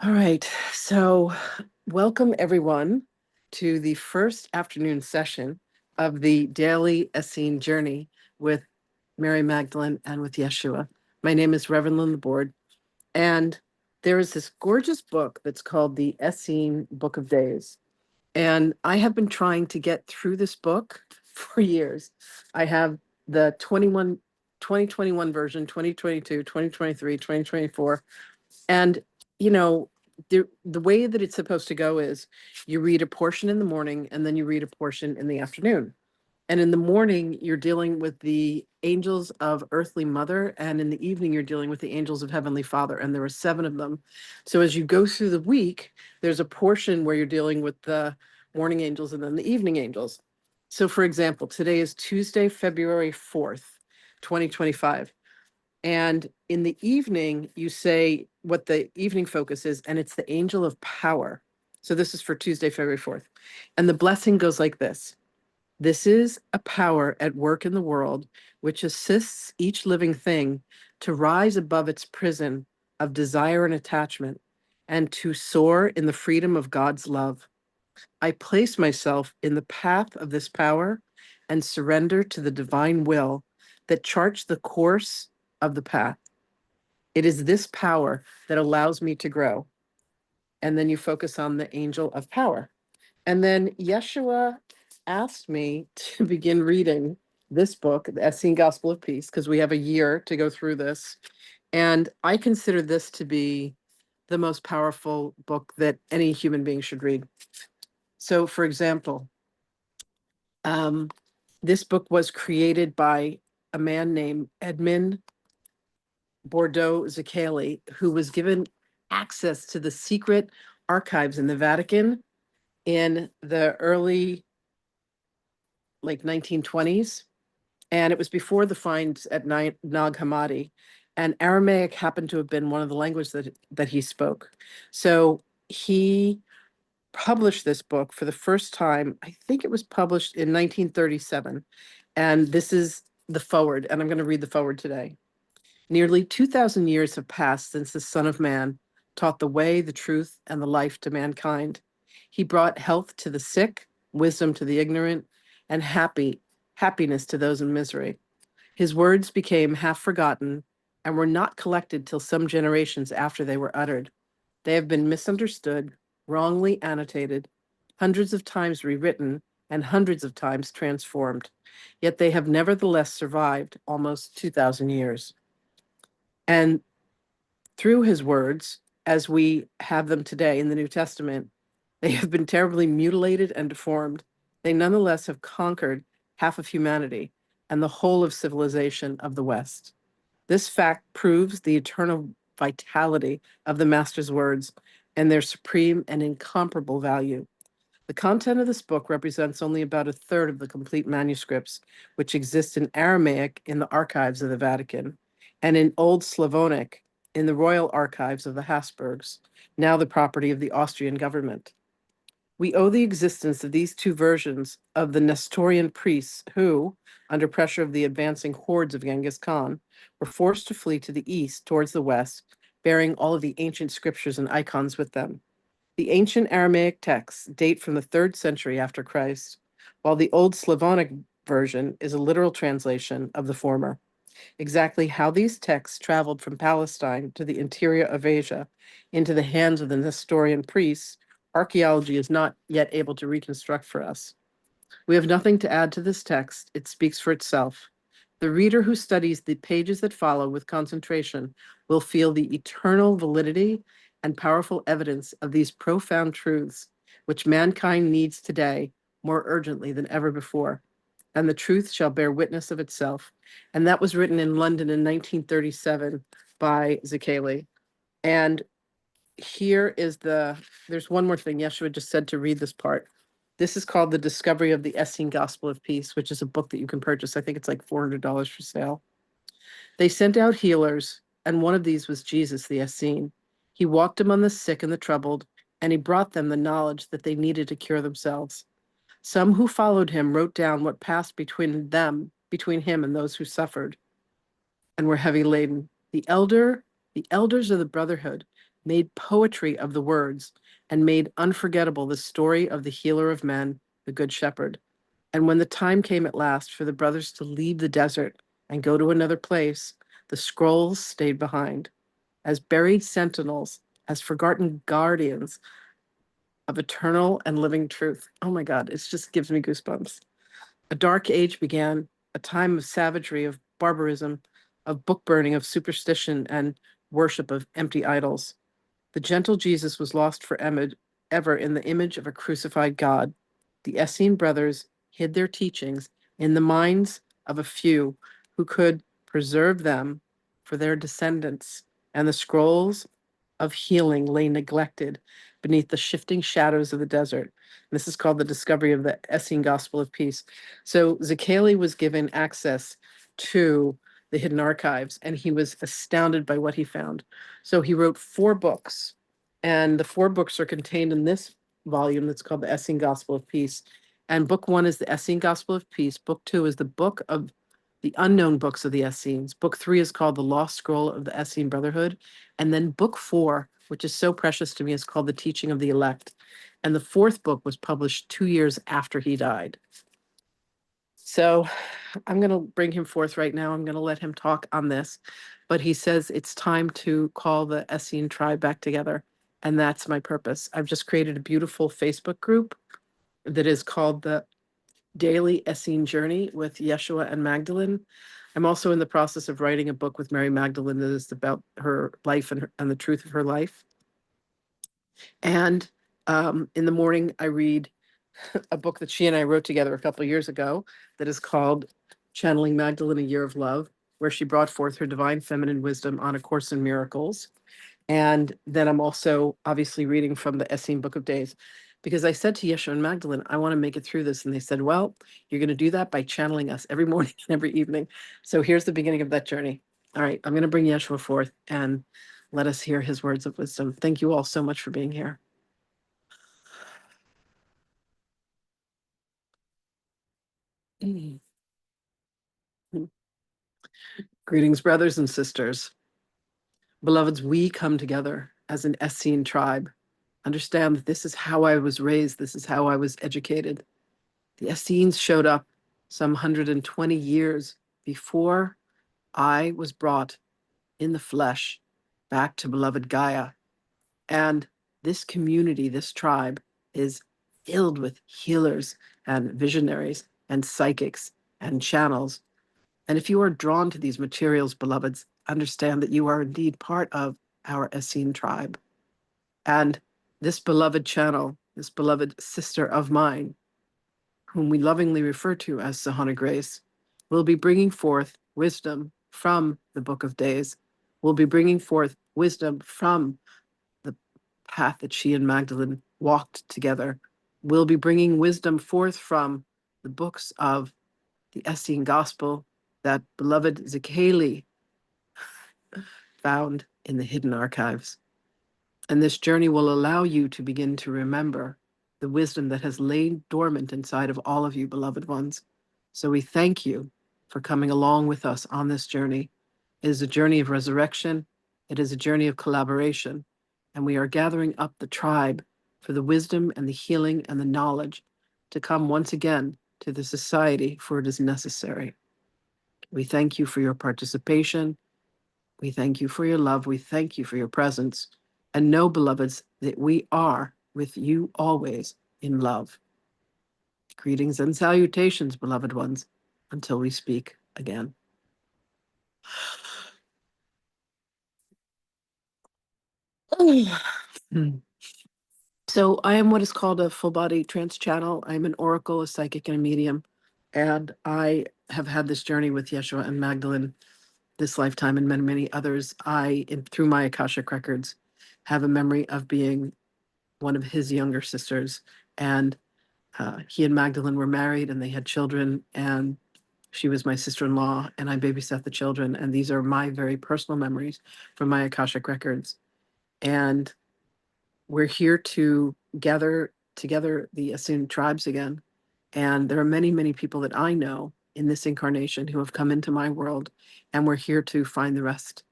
All right, so welcome everyone to the first afternoon session of the daily Essene journey with Mary Magdalene and with Yeshua. My name is Reverend Lynn LaBorde, and there is this gorgeous book that's called the Essene Book of Days. And I have been trying to get through this book for years. I have the 2021 version, 2022, 2023, 2024. And, you know, the way that it's supposed to go is you read a portion in the morning and then you read a portion in the afternoon. And in the morning, you're dealing with the angels of earthly mother. And in the evening, you're dealing with the angels of heavenly father. And there are 7 of them. So as you go through the week, there's a portion where you're dealing with the morning angels and then the evening angels. So for example, today is Tuesday, February 4th, 2025. And in the evening, you say what the evening focus is, and it's the angel of power. So this is for Tuesday, February 4th. And the blessing goes like this. This is a power at work in the world which assists each living thing to rise above its prison of desire and attachment and to soar in the freedom of God's love. I place myself in the path of this power and surrender to the divine will that charts the course of the path. It is this power that allows me to grow. And then you focus on the angel of power. And then Yeshua asked me to begin reading this book, the Essene Gospel of Peace, because we have a year to go through this. And I consider this to be the most powerful book that any human being should read. So, for example, this book was created by a man named Edmund Bordeaux Zaccali, who was given access to the secret archives in the Vatican in the early 1920s. And it was before the finds at Nag Hammadi. And Aramaic happened to have been one of the languages that he spoke. So he published this book for the first time. I think it was published in 1937. And this is the foreword, and I'm going to read the foreword today. Nearly 2,000 years have passed since the Son of Man taught the way, the truth, and the life to mankind. He brought health to the sick, wisdom to the ignorant, and happiness to those in misery. His words became half forgotten and were not collected till some generations after they were uttered. They have been misunderstood, wrongly annotated, hundreds of times rewritten, and hundreds of times transformed. Yet they have nevertheless survived almost 2,000 years. And through his words, as we have them today in the New Testament, they have been terribly mutilated and deformed. They nonetheless have conquered half of humanity and the whole of civilization of the West. This fact proves the eternal vitality of the Master's words and their supreme and incomparable value. The content of this book represents only about a third of the complete manuscripts, which exist in Aramaic in the archives of the Vatican and in Old Slavonic in the Royal Archives of the Habsburgs, now the property of the Austrian government. We owe the existence of these 2 versions of the Nestorian priests who, under pressure of the advancing hordes of Genghis Khan, were forced to flee to the east towards the west, bearing all of the ancient scriptures and icons with them. The ancient Aramaic texts date from the 3rd century after Christ, while the Old Slavonic version is a literal translation of the former. Exactly how these texts traveled from Palestine to the interior of Asia into the hands of the Nestorian priests, archaeology is not yet able to reconstruct for us. We have nothing to add to this text. It speaks for itself. The reader who studies the pages that follow with concentration will feel the eternal validity and powerful evidence of these profound truths, which mankind needs today more urgently than ever before. And the truth shall bear witness of itself. And that was written in London in 1937 by Zaccali. And there's one more thing. Yeshua just said to read this part. This is called The Discovery of the Essene Gospel of Peace, which is a book that you can purchase. I think it's like $400 for sale. They sent out healers, and one of these was Jesus the Essene. He walked among the sick and the troubled, and he brought them the knowledge that they needed to cure themselves. Some who followed him wrote down what passed between him and those who suffered and were heavy laden. The elders of the brotherhood made poetry of the words, and made unforgettable the story of the healer of men, the Good Shepherd. And when the time came at last for the brothers to leave the desert and go to another place, the scrolls stayed behind as buried sentinels, as forgotten guardians of eternal and living truth. Oh my God, it just gives me goosebumps. A dark age began, a time of savagery, of barbarism, of book burning, of superstition, and worship of empty idols. The gentle Jesus was lost ever in the image of a crucified God. The Essene brothers hid their teachings in the minds of a few who could preserve them for their descendants, and the scrolls of healing lay neglected beneath the shifting shadows of the desert. This is called the discovery of the Essene Gospel of Peace. So Zekeli was given access to the hidden archives, and he was astounded by what he found. So he wrote 4 books, and the 4 books are contained in this volume that's called the Essene Gospel of Peace. And book 1 is the Essene Gospel of Peace. Book 2 is the Book of the Unknown Books of the Essenes. Book 3 is called the Lost Scroll of the Essene Brotherhood. And then book 4, which is so precious to me, is called The Teaching of the Elect. And the 4th book was published 2 years after he died. So I'm going to bring him forth right now. I'm going to let him talk on this. But he says it's time to call the Essene tribe back together. And that's my purpose. I've just created a beautiful Facebook group that is called the Daily Essene Journey with Yeshua and Magdalene. I'm also in the process of writing a book with Mary Magdalene that is about her life and the truth of her life. And in the morning, I read a book that she and I wrote together a couple of years ago that is called Channeling Magdalene, A Year of Love, where she brought forth her divine feminine wisdom on A Course in Miracles. And then I'm also obviously reading from the Essene Book of Days, because I said to Yeshua and Magdalene, I want to make it through this. And they said, well, you're going to do that by channeling us every morning and every evening. So here's the beginning of that journey. All right, I'm going to bring Yeshua forth and let us hear his words of wisdom. Thank you all so much for being here. Greetings, brothers and sisters. Beloveds, we come together as an Essene tribe. Understand that this is how I was raised. This is how I was educated. The Essenes showed up some 120 years before I was brought in the flesh back to beloved Gaia. And this community, this tribe, is filled with healers and visionaries and psychics and channels. And if you are drawn to these materials, beloveds, understand that you are indeed part of our Essene tribe. And this beloved channel, this beloved sister of mine, whom we lovingly refer to as Sahana Grace, will be bringing forth wisdom from the Book of Days, will be bringing forth wisdom from the path that she and Magdalene walked together, will be bringing wisdom forth from the books of the Essene Gospel that beloved Zekeli found in the hidden archives. And this journey will allow you to begin to remember the wisdom that has lain dormant inside of all of you, beloved ones. So we thank you for coming along with us on this journey. It is a journey of resurrection. It is a journey of collaboration. And we are gathering up the tribe for the wisdom and the healing and the knowledge to come once again to the society, for it is necessary. We thank you for your participation. We thank you for your love. We thank you for your presence. And know, beloveds, that we are with you always in love. Greetings and salutations, beloved ones, until we speak again. So I am what is called a full body trance channel. I'm an oracle, a psychic, and a medium. And I have had this journey with Yeshua and Magdalene this lifetime and many, many others. Through my Akashic records, have a memory of being one of his younger sisters. And he and Magdalene were married and they had children. And she was my sister-in-law and I babysat the children. And these are my very personal memories from my Akashic records. And we're here to gather together the Essene tribes again. And there are many, many people that I know in this incarnation who have come into my world, and we're here to find the rest.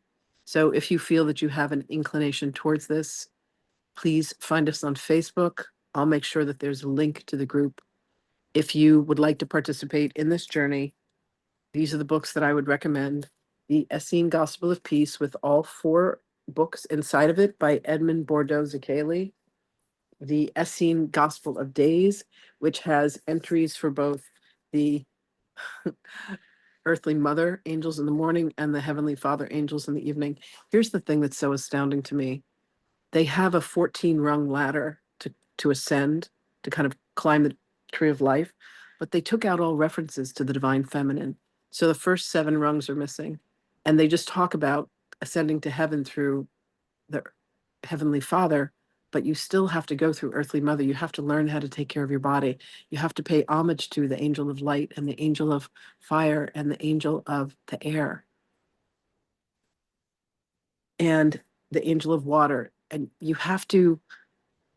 So if you feel that you have an inclination towards this, please find us on Facebook. I'll make sure that there's a link to the group. If you would like to participate in this journey, these are the books that I would recommend. The Essene Gospel of Peace, with all 4 books inside of it by Edmund Bordeaux Zakeli. The Essene Gospel of Days, which has entries for both the earthly mother angels in the morning and the heavenly father angels in the evening. Here's the thing that's so astounding to me. They have a 14-rung ladder to ascend, to kind of climb the tree of life, but they took out all references to the divine feminine. So the first 7 rungs are missing. And they just talk about ascending to heaven through the heavenly father, but you still have to go through earthly mother. You have to learn how to take care of your body. You have to pay homage to the angel of light and the angel of fire and the angel of the air and the angel of water. And you have to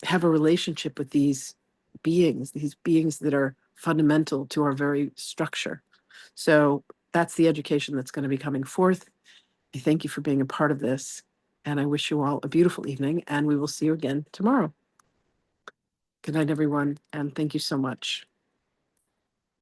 have a relationship with these beings that are fundamental to our very structure. So that's the education that's going to be coming forth. I thank you for being a part of this, and I wish you all a beautiful evening, and we will see you again tomorrow. Good night, everyone, and thank you so much.